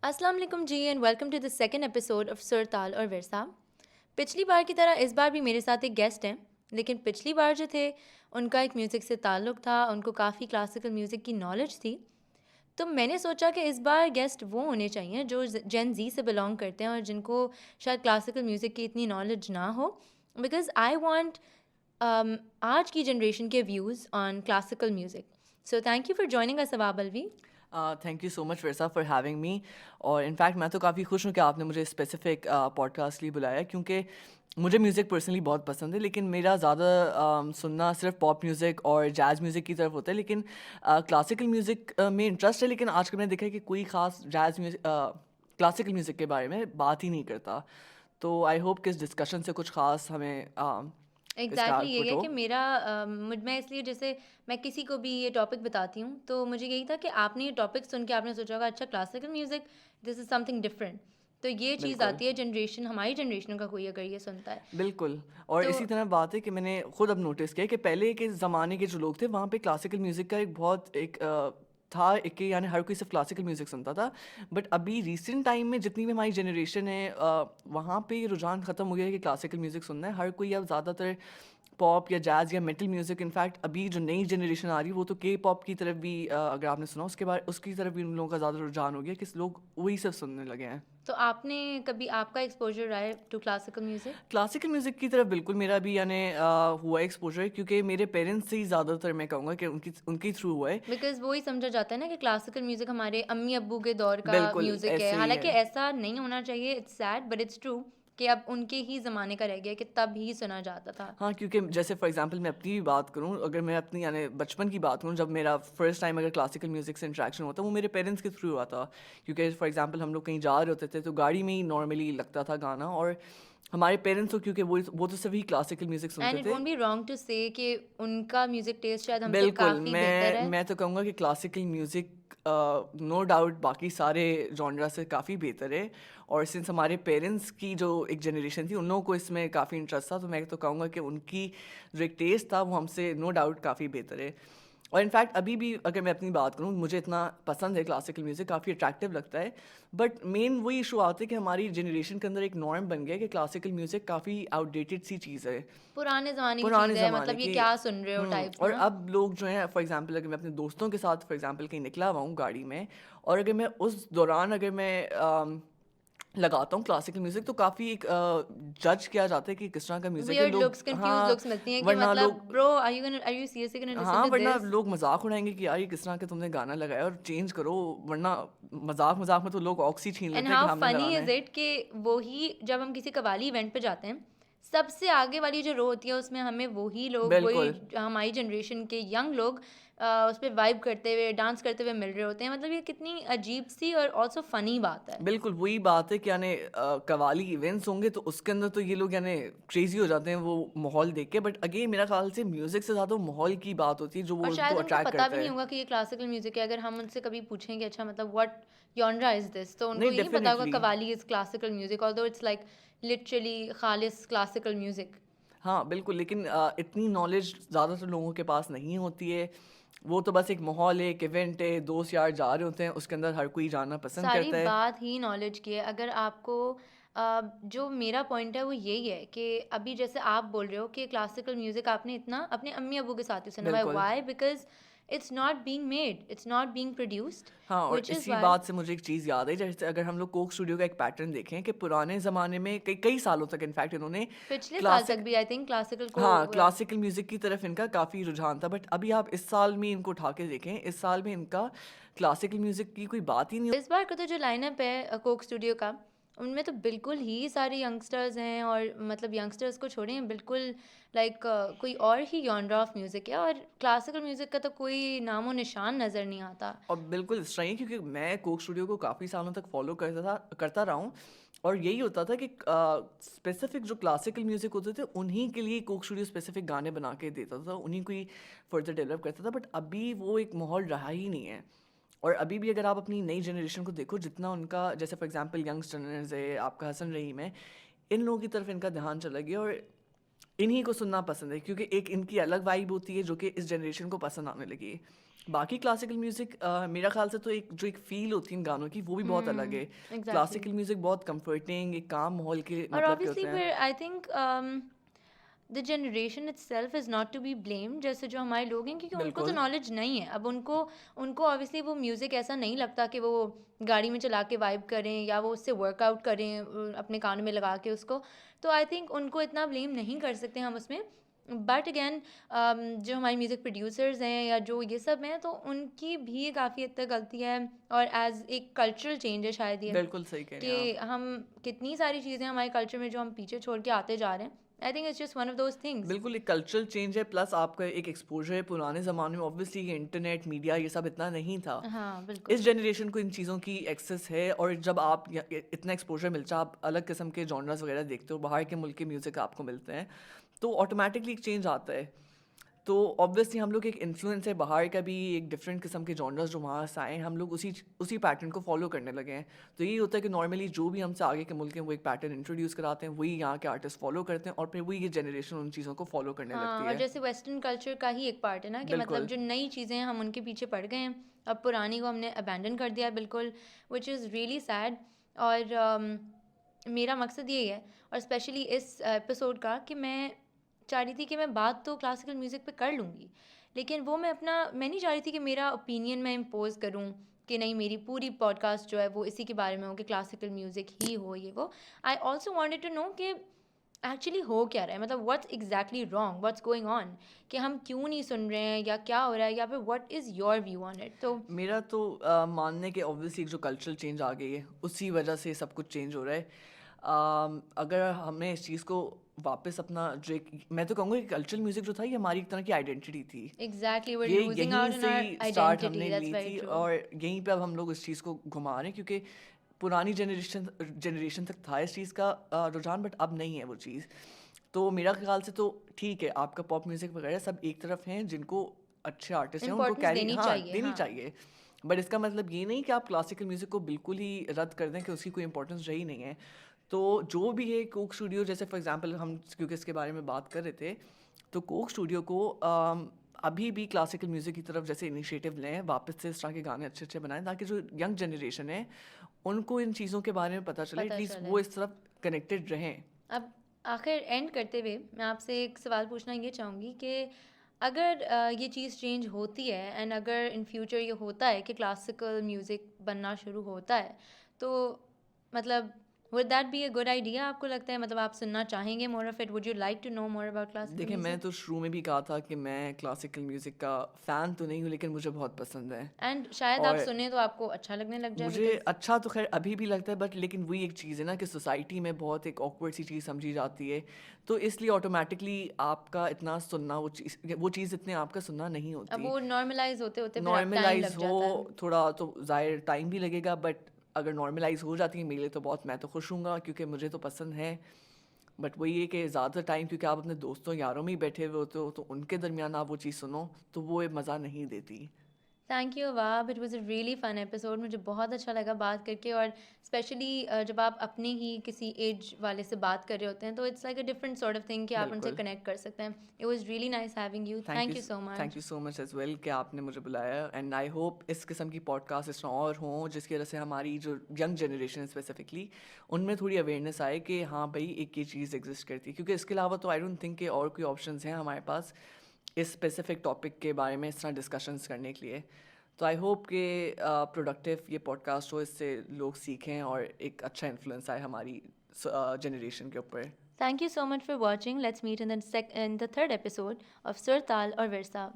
السلام علیکم جی and welcome to the second episode of Sur Taal اور ورثہ. پچھلی بار کی طرح اس بار بھی میرے ساتھ ایک گیسٹ ہیں، لیکن پچھلی بار جو تھے ان کا ایک میوزک سے تعلق تھا، ان کو کافی کلاسیکل میوزک کی نالج تھی. تو میں نے سوچا کہ اس بار گیسٹ وہ ہونے چاہیے جو جین زی سے بلانگ کرتے ہیں اور جن کو شاید کلاسیکل میوزک کی اتنی نالج نہ ہو، بیکاز آئی وانٹ آج کی جنریشن کے views on classical music. So thank you for joining us Abab Alvi. Thank you so much Virsa for having me. اور انفیکٹ میں تو کافی خوش ہوں کہ آپ نے مجھے اسپیسیفک پوڈ کاسٹ لیے بلایا، کیونکہ مجھے میوزک پرسنلی بہت پسند ہے، لیکن میرا زیادہ سننا صرف پاپ میوزک اور جاز میوزک کی طرف ہوتا ہے. لیکن کلاسیکل میوزک میں انٹرسٹ ہے، لیکن آج کل میں نے دیکھا ہے کہ کوئی خاص جاز میوزک کلاسیکل میوزک کے بارے میں بات ہی نہیں کرتا. تو آئی ہوپ کہ اس ڈسکشن سے کچھ خاص ہمیں ایگزیکٹلی یہی ہے کہ میرا میں اس لیے جیسے میں کسی کو بھی یہ ٹاپک بتاتی ہوں تو مجھے یہی تھا کہ آپ نے یہ ٹاپک سن کے آپ نے سوچا ہوگا اچھا کلاسیکل میوزک دس از سم تھنگ ڈفرینٹ. تو یہ چیز آتی ہے جنریشن، ہماری جنریشن کا کوئی اگر یہ سنتا ہے. بالکل. اور اسی طرح بات ہے کہ میں نے خود اب نوٹس کیا کہ پہلے کے زمانے کے جو لوگ تھے وہاں پہ کلاسیکل میوزک کا ایک تھا کہ یعنی ہر کوئی صرف کلاسیکل میوزک سنتا تھا. بٹ ابھی ریسنٹ ٹائم میں جتنی بھی ہماری جنریشن ہے وہاں پہ یہ رجحان ختم ہو گیا ہے کہ کلاسیکل میوزک سننا ہے. ہر کوئی اب زیادہ تر پاپ یا جاز یا میٹل میوزک، انفیکٹ ابھی جو نئی جنریشن آ رہی ہے وہ تو کے پاپ کی طرف بھی اگر آپ نے سنا اس کی طرف بھی ان لوگوں کا زیادہ رجحان ہو گیا کہ لوگ وہی صرف سننے لگے ہیں. تو آپ نے کبھی آپ کا ایکسپوجر رہا ہے to classical music? Classical music کی طرف بالکل میرا بھی یعنی ہوا ایکسپوجر، کیونکہ میرے پیرنٹس سے ہی زیادہ تر میں کہوں گا کہ ان کی تھرو ہوا ہے. بیکاز وہی سمجھا جاتا ہے نا کہ کلاسیکل میوزک ہمارے امی ابو کے دور کا بالکل میوزک ہے، ایسے ہی حالانکہ ہے. ایسا نہیں ہونا چاہیے. It's sad but it's true کہ اب ان کے ہی زمانے کا رہ گیا کہ تب ہی سنا جاتا تھا. ہاں، کیونکہ جیسے فار ایگزامپل میں اپنی بات کروں، اگر میں اپنی یعنی بچپن کی بات کروں، جب میرا فرسٹ ٹائم اگر کلاسیکل میوزک سے انٹریکشن ہوتا وہ میرے پیرنٹس کے تھرو ہوا تھا. کیونکہ فار ایگزامپل ہم لوگ کہیں جا رہے ہوتے تھے تو گاڑی میں ہی نارملی لگتا تھا گانا، اور ہمارے پیرنٹس کو کیونکہ وہ تو سبھی کلاسیکل میوزک سنتے اینڈ اٹ تھے. وونٹ بی رانگ ٹو سے کہ ان کا میوزک ٹیسٹ شاید ہم سے بالکل. کافی بہتر ہے. میں تو کہوں گا کہ کلاسیکل میوزک نو ڈاؤٹ باقی سارے جانرا سے کافی بہتر ہے. اور سنس ہمارے پیرنٹس کی جو ایک جنریشن تھی ان لوگوں کو اس میں کافی انٹرسٹ تھا، تو میں تو کہوں گا کہ ان کی جو ایک ٹیسٹ تھا وہ ہم سے نو ڈاؤٹ کافی بہتر ہے. اور انفیکٹ ابھی بھی اگر میں اپنی بات کروں مجھے اتنا پسند ہے کلاسیکل میوزک، کافی اٹریکٹیو لگتا ہے. بٹ مین وہی ایشو آتا ہے کہ ہماری جنریشن کے اندر ایک نارم بن گیا کہ کلاسیکل میوزک کافی آؤٹ ڈیٹڈ سی چیز ہے، پرانے زمانے کی پرانے چیز ہے، زمانے مطلب یہ کی. کیا سن رہے ہو ٹائپ. اور اب لوگ جو ہیں فار ایگزامپل اگر میں اپنے دوستوں کے ساتھ فار ایگزامپل کہیں نکلا ہوا ہوں گاڑی میں، اور اگر میں اس دوران اگر میں لگاتا ہوں کلاسیکل میوزک تو کافی ایک جج کیا جاتا ہے کہ کس طرح کا میوزک ہے. ویئرڈ لوگ لکس، کنفیوز لکس ملتی ہیں کہ ورنہ مطلب لوگ bro are you seriously gonna listen to ورنہ دس. لوگ مذاق اڑائیں گے کہ یار یہ کس طرح کا تم نے گانا لگایا اور چینج کرو، ورنہ مذاق میں تو لوگ آکسی چھین لیتے اینڈ ہیں کہ ہاؤ ہم نے فنی لگانا از ہے. اٹ کہ وہی جب ہم کسی قوالی ایونٹ پہ جاتے ہیں سب سے آگے والی جو رو ہوتی ہے اس میں ہمیں وہی لوگ، وہی ہماری جنریشن کے ینگ لوگ اس پہ وائب کرتے ہوئے ڈانس کرتے ہوئے مل رہے ہوتے ہیں. مطلب یہ کتنی عجیب سی اور آلسو فنی بات ہے. بالکل وہی بات ہے کہ یعنی قوالی ایونٹس ہوں گے تو اس کے اندر تو یہ لوگ یعنی کریزی ہو جاتے ہیں وہ ماحول دیکھ کے. بٹ اگین میرا خیال سے میوزک سے زیادہ ماحول کی بات ہوتی ہے جو وہ اور ان شاید کو ان کو اٹریکٹ پتہ کرتا بھی ہے. نہیں ہوگا کہ یہ کلاسیکل میوزک ہے. اگر ہم ان سے کبھی پوچھیں کہ اچھا مطلب واٹ جانرا از دس، تو ان کو یہ نہیں پتا ہوگا qawwali is classical music, although it's like literally خالص کلاسیکل میوزک. ہاں بالکل. لیکن اتنی نالج زیادہ تر لوگوں کے پاس نہیں ہوتی ہے. وہ تو بس ایک ماحول ہے، ایک ایونٹ ہے، دوست یار جا رہے ہوتے ہیں، اس کے اندر ہر کوئی جانا پسند ساری کرتا ہے. بات ہی نالج کی ہے. اگر آپ کو جو میرا پوائنٹ ہے وہ یہی ہے کہ ابھی جیسے آپ بول رہے ہو کہ کلاسیکل میوزک آپ نے اتنا اپنے امی ابو کے ساتھ ہی سنا. Why? Because it's not being made, it's not being produced. ہاں، اور اسی بات سے مجھے ایک چیز یاد ہے، جیسے اگر ہم لوگ کوک اسٹوڈیو کا ایک پیٹرن دیکھیں کہ پرانے زمانے میں کئی سالوں تک انفیکٹ انہوں نے پچھلے سال تک بھی آئی تھنک کلاسیکل کو کلاسیکل میوزک کی طرف ان کا کافی رجحان تھا. بٹ ابھی آپ اس سال میں ان کو اٹھا کے دیکھیں، اس سال میں ان کا کلاسیکل میوزک کی کوئی بات ہی نہیں. اس بار کا تو جو لائن اپ ہے کوک اسٹوڈیو کا ان میں تو بالکل ہی سارے ینگسٹرز ہیں، اور مطلب ینگسٹرز کو چھوڑیں بالکل لائک کوئی اور ہی جانرا آف میوزک ہے، اور کلاسیکل میوزک کا تو کوئی نام و نشان نظر نہیں آتا. اور بالکل اس طرح ہی، کیونکہ میں کوک اسٹوڈیو کو کافی سالوں تک فالو کرتا رہا ہوں، اور یہی ہوتا تھا کہ اسپیسیفک جو کلاسیکل میوزک ہوتے تھے انہیں کے لیے کوک اسٹوڈیو اسپیسیفک گانے بنا کے دیتا تھا، انہیں کو ہی فردر ڈیولپ کرتا تھا. بٹ ابھی وہ ایک ماحول رہا ہی نہیں ہے. اور ابھی بھی اگر آپ اپنی نئی جنریشن کو دیکھو، جتنا ان کا جیسے فار ایگزامپل ینگسٹرز ہے، آپ کا حسن رحیم ہے، ان لوگوں کی طرف ان کا دھیان چلا گیا اور انہیں کو سننا پسند ہے، کیونکہ ایک ان کی الگ وائب ہوتی ہے جو کہ اس جنریشن کو پسند آنے لگی. باقی کلاسیکل میوزک میرا خیال سے تو ایک جو ایک فیل ہوتی ہے ان گانوں کی وہ بھی بہت الگ ہے. کلاسیکل میوزک بہت کمفرٹنگ ایک کام ماحول کے اور مطلب کے obviously ہوتے ہیں. پھر I think the generation itself is not to be blamed, جیسے جو ہمارے لوگ ہیں، کیونکہ ان کو تو نالج نہیں ہے. اب ان کو obviously وہ میوزک ایسا نہیں لگتا کہ وہ گاڑی میں چلا کے وائب کریں یا وہ اس سے ورک آؤٹ کریں اپنے کانوں میں لگا کے اس کو. تو آئی تھنک ان کو اتنا بلیم نہیں کر سکتے ہم اس میں. بٹ اگین جو ہمارے میوزک پروڈیوسرز ہیں یا جو یہ سب ہیں، تو ان کی بھی کافی حد تک غلطی ہے. اور ایز ایک کلچرل چینج ہے شاید یہ، بالکل صحیح کہہ رہے ہیں کہ ہم کتنی ساری چیزیں ہمارے کلچر میں جو ہم پیچھے چھوڑ کے آتے جا رہے ہیں. I think it's just one of those things. بالکل ایک کلچرل چینج ہے پلس آپ کا ایک ایکسپوجر ہے. پرانے زمانے میں اوبویسلی یہ انٹرنیٹ میڈیا یہ سب اتنا نہیں تھا. ہاں بالکل. اس جنریشن کو ان چیزوں کی ایکسیس ہے اور جب آپ اتنا ایکسپوجر ملتا ہے، آپ الگ قسم کے جانرز وغیرہ دیکھتے ہو، باہر کے ملک کے میوزک آپ کو ملتے ہیں، تو آٹومیٹکلی ایک چینج آتا ہے. تو اوبویسلی ہم لوگ ایک انفلوئنس ہے باہر کا بھی، ایک ڈفرینٹ قسم کے جانرز جو وہاں سے آئے ہیں، ہم لوگ اسی پیٹرن کو فالو کرنے لگے ہیں. تو یہی ہوتا ہے کہ نارملی جو بھی ہم سے آگے کے ملک ہیں وہ ایک پیٹرن انٹروڈیوس کراتے ہیں، وہی یہاں کے آرٹسٹ فالو کرتے ہیں اور پھر وہی یہ جنریشن ان چیزوں کو فالو کرنے لگتی ہے. اور جیسے ویسٹرن کلچر کا ہی ایک پارٹ ہے نا، کہ مطلب جو نئی چیزیں ہیں ہم ان کے پیچھے پڑ گئے ہیں، اب پرانی کو ہم نے ابینڈن کر دیا بالکل، وچ از ریئلی سیڈ. اور میرا مقصد یہی ہے، اور اسپیشلی اس ایپیسوڈ کا، کہ میں چاہ رہی تھی کہ میں بات تو کلاسیکل میوزک پہ کر لوں گی، لیکن وہ میں نہیں چاہ رہی تھی کہ میرا اوپینین میں امپوز کروں، کہ نہیں میری پوری پوڈ کاسٹ جو ہے وہ اسی کے بارے میں ہو کہ کلاسیکل میوزک ہی ہو یہ وہ. I also wanted to know کہ ایکچولی ہو کیا رہا ہے، مطلب what's exactly wrong, what's going on, کہ ہم کیوں نہیں سن رہے ہیں یا کیا ہو رہا ہے، یا پھر what is your view on it. تو میرا تو ماننے کہ اوبویسلی جو کلچرل چینج آ گئی ہے اسی وجہ سے سب کچھ چینج ہو رہا ہے. اگر ہمیں اس چیز کو واپس اپنا جو ایک، میں تو کہوں گا کہ کلچرل میوزک جو تھا یہ ہماری ایک طرح کی آئیڈینٹی تھی. ایگزیکٹلی وی آر یہ لوزنگ یہیں آؤٹ آن سے آور اسٹارٹ ہم نے آئیڈینٹی. دیٹس لی ویری تھی ٹرو. اور یہیں پہ اب ہم لوگ اس چیز کو گھما رہے ہیں، کیونکہ پرانی جنریشن تک تھا اس چیز کا رجحان، بٹ اب نہیں ہے وہ چیز. تو میرا خیال سے تو ٹھیک ہے، آپ کا پاپ میوزک وغیرہ سب ایک طرف ہیں جن کو اچھے آرٹسٹ ہیں ان کو کیری دینی چاہیے، بٹ اس کا مطلب یہ نہیں کہ آپ کلاسیکل میوزک کو بالکل ہی رد کر دیں کہ اس کی کوئی امپورٹنس رہی نہیں ہے. تو جو بھی ہے کوک اسٹوڈیو، جیسے فار ایگزامپل ہم کیونکہ اس کے بارے میں بات کر رہے تھے، تو کوک اسٹوڈیو کو ابھی بھی کلاسیکل میوزک کی طرف جیسے انیشیٹو لیں، واپس سے اس طرح کے گانے اچھے اچھے بنائیں تاکہ جو ینگ جنریشن ہے ان کو ان چیزوں کے بارے میں پتہ چلے، ایٹ لیسٹ وہ اس طرف کنیکٹڈ رہیں. اب آخر اینڈ کرتے ہوئے میں آپ سے ایک سوال پوچھنا یہ چاہوں گی کہ اگر یہ چیز چینج ہوتی ہے اینڈ اگر ان فیوچر یہ ہوتا ہے کہ کلاسیکل میوزک بننا شروع ہوتا ہے، تو مطلب would that be a good idea آپ کو لگتا ہے؟ مطلب آپ سننا چاہیں گے more of it? would you like to know more about classical دیکھیں میں music? تو شروع میں بھی کہا تھا کہ میں کلاسیکل میوزک کا فین تو نہیں ہوں، لیکن مجھے بہت پسند ہے. اینڈ شاید آپ سنیں تو آپ کو اچھا لگنے لگ جائے. مجھے اچھا تو خیر ابھی بھی لگتا ہے، بٹ لیکن وہی ایک چیز ہے نا کہ سوسائٹی میں بہت ایک آکورڈ سی چیز سمجھی جاتی ہے، تو اس لیے آٹومیٹکلی آپ کا اتنا سننا وہ چیز اتنے آپ کا سننا نہیں ہوتی. اب وہ نارملائز ہوتے نارملائز ہو تھوڑا تو ظاہر ٹائم بھی لگے گا، بٹ اگر نارملائز ہو جاتی ہے میرے لیے تو بہت، میں تو خوش ہوں گا کیونکہ مجھے تو پسند ہے. بٹ وہی ہے کہ زیادہ ٹائم کیونکہ آپ اپنے دوستوں یاروں میں ہی بیٹھے ہوئے ہوتے ہو تو ان کے درمیان آپ وہ چیز سنو تو وہ مزہ نہیں دیتی. تھینک یو واب، it was a really fun episode. مجھے بہت اچھا لگا بات کر کے، اور اسپیشلی جب آپ اپنے ہی کسی ایج والے سے بات کر رہے ہوتے ہیں تو it's like a different sort of thing کہ آپ ان سے کنیکٹ کر سکتے ہیں. It was really nice having you. Thank you so much. Thank you so much as well کہ آپ نے مجھے بلایا، اینڈ آئی ہوپ اس قسم کی پوڈ کاسٹ اس طرح اور ہوں جس کی وجہ سے ہماری جو ینگ جنریشن اسپیسیفکلی ان میں تھوڑی اویئرنیس آئے کہ ہاں بھائی ایک یہ چیز ایگزسٹ کرتی ہے، کیونکہ اس کے علاوہ تو آئی ڈونٹ تھنک کہ اور کوئی آپشنز ہیں ہمارے پاس اس اسپیسیفک ٹاپک کے بارے میں اس طرح ڈسکشنز کرنے کے لیے. تو آئی ہوپ کہ پروڈکٹیو یہ پوڈ کاسٹ ہو، اس سے لوگ سیکھیں اور ایک اچھا انفلوئنس آئے ہماری جنریشن کے اوپر. Thank you so much for watching. Let's meet in the third episode of Sur Tal or Versab.